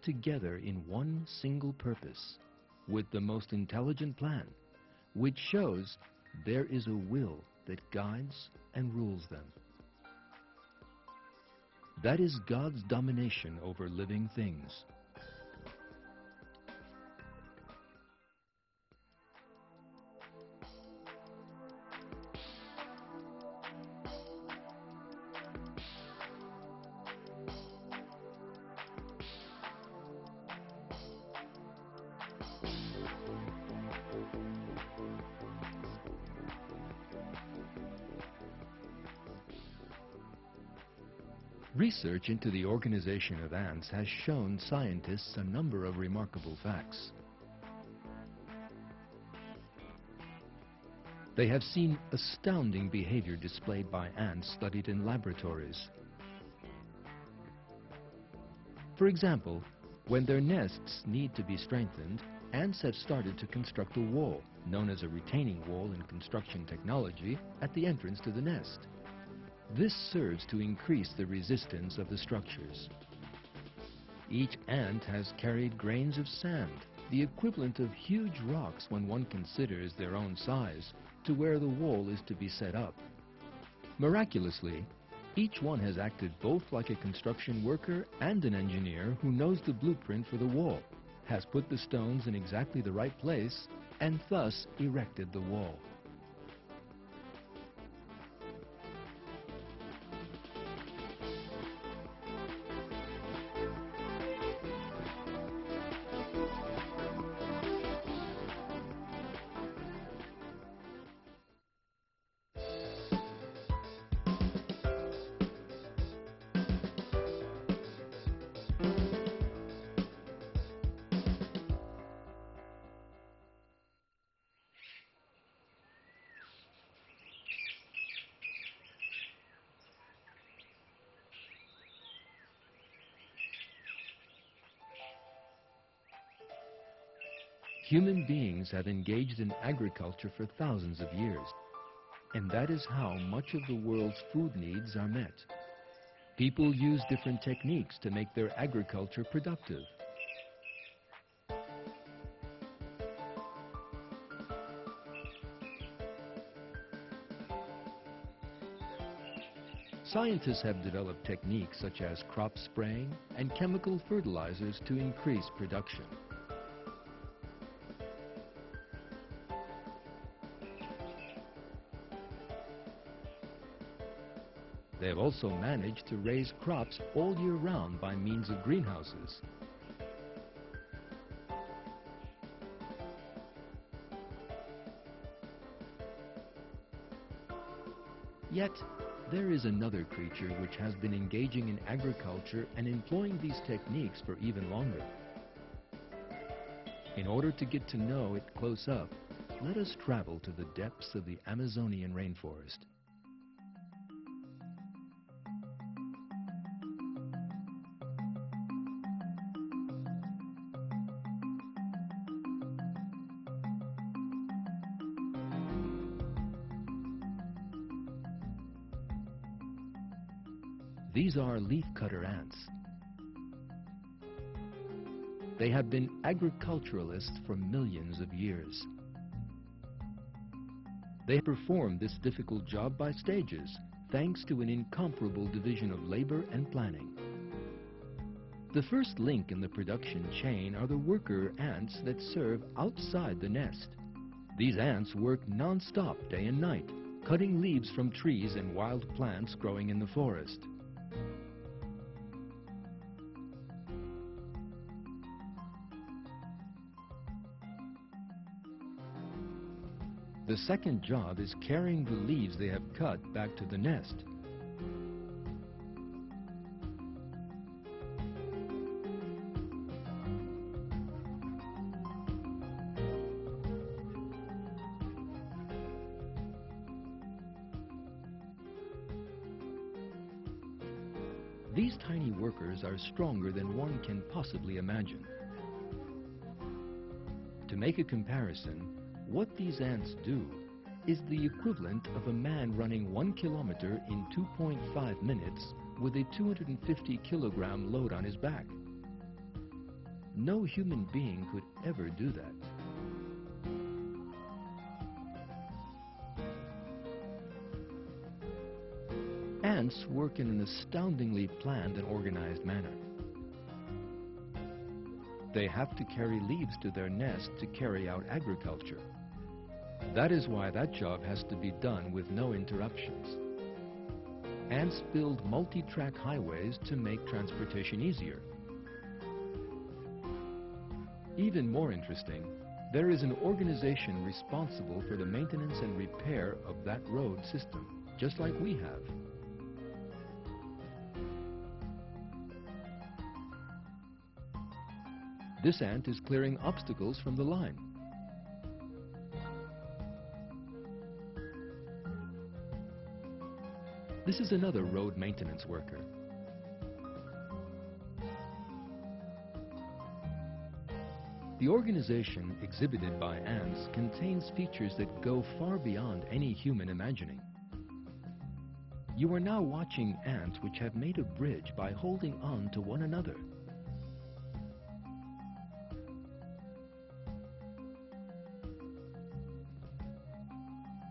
together in one single purpose, with the most intelligent plan, which shows there is a will that guides and rules them. That is God's domination over living things. Research into the organization of ants has shown scientists a number of remarkable facts. They have seen astounding behavior displayed by ants studied in laboratories. For example, when their nests need to be strengthened, ants have started to construct a wall, known as a retaining wall in construction technology, at the entrance to the nest. This serves to increase the resistance of the structures. Each ant has carried grains of sand, the equivalent of huge rocks when one considers their own size, to where the wall is to be set up. Miraculously, each one has acted both like a construction worker and an engineer who knows the blueprint for the wall, has put the stones in exactly the right place, and thus erected the wall. Human beings have engaged in agriculture for thousands of years, and that is how much of the world's food needs are met. People use different techniques to make their agriculture productive. Scientists have developed techniques such as crop spraying and chemical fertilizers to increase production. They have also managed to raise crops all year round by means of greenhouses. Yet, there is another creature which has been engaging in agriculture and employing these techniques for even longer. In order to get to know it close up, let us travel to the depths of the Amazonian rainforest. These are leafcutter ants. They have been agriculturalists for millions of years. They perform this difficult job by stages, thanks to an incomparable division of labor and planning. The first link in the production chain are the worker ants that serve outside the nest. These ants work non-stop day and night, cutting leaves from trees and wild plants growing in the forest. The second job is carrying the leaves they have cut back to the nest. These tiny workers are stronger than one can possibly imagine. To make a comparison, what these ants do is the equivalent of a man running 1 kilometer in 2.5 minutes with a 250 kilogram load on his back. No human being could ever do that. Ants work in an astoundingly planned and organized manner. They have to carry leaves to their nest to carry out agriculture. That is why that job has to be done with no interruptions. Ants build multi-track highways to make transportation easier. Even more interesting, there is an organization responsible for the maintenance and repair of that road system, just like we have. This ant is clearing obstacles from the line. This is another road maintenance worker. The organization exhibited by ants contains features that go far beyond any human imagining. You are now watching ants which have made a bridge by holding on to one another.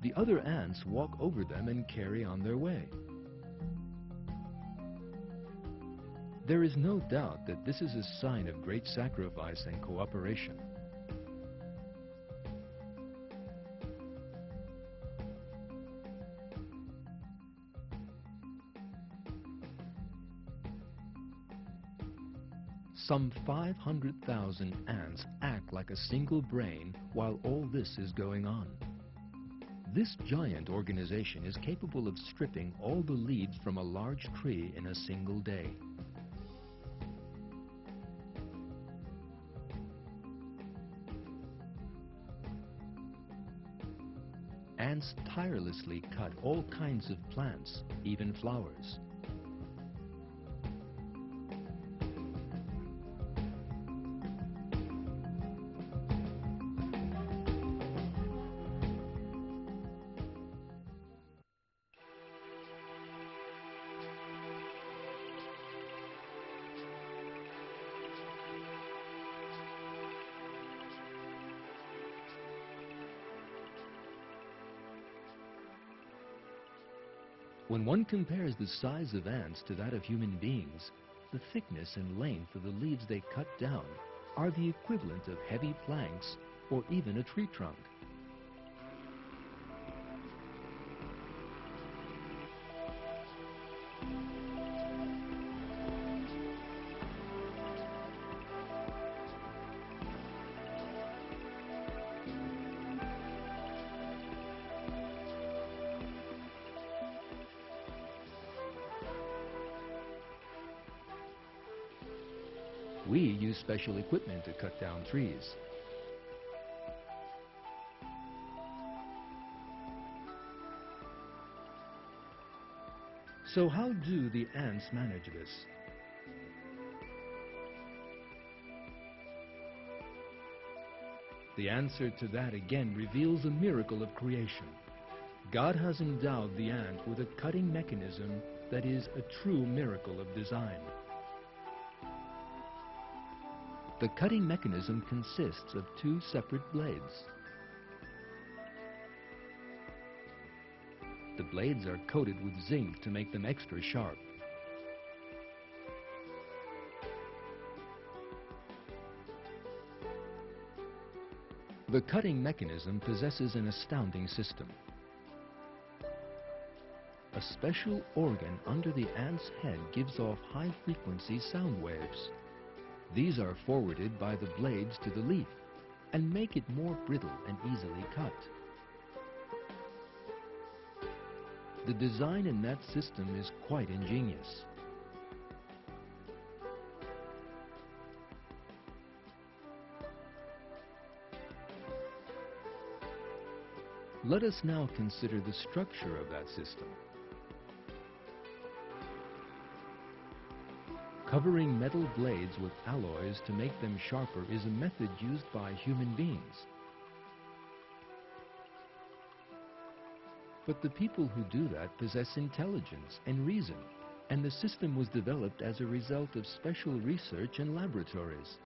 The other ants walk over them and carry on their way. There is no doubt that this is a sign of great sacrifice and cooperation. Some 500,000 ants act like a single brain while all this is going on. This giant organization is capable of stripping all the leaves from a large tree in a single day. Ants tirelessly cut all kinds of plants, even flowers. When one compares the size of ants to that of human beings, the thickness and length of the leaves they cut down are the equivalent of heavy planks or even a tree trunk. We use special equipment to cut down trees. So how do the ants manage this? The answer to that again reveals a miracle of creation. God has endowed the ant with a cutting mechanism that is a true miracle of design. The cutting mechanism consists of two separate blades. The blades are coated with zinc to make them extra sharp. The cutting mechanism possesses an astounding system. A special organ under the ant's head gives off high-frequency sound waves. These are forwarded by the blades to the leaf and make it more brittle and easily cut. The design in that system is quite ingenious. Let us now consider the structure of that system. Covering metal blades with alloys to make them sharper is a method used by human beings. But the people who do that possess intelligence and reason, and the system was developed as a result of special research and laboratories.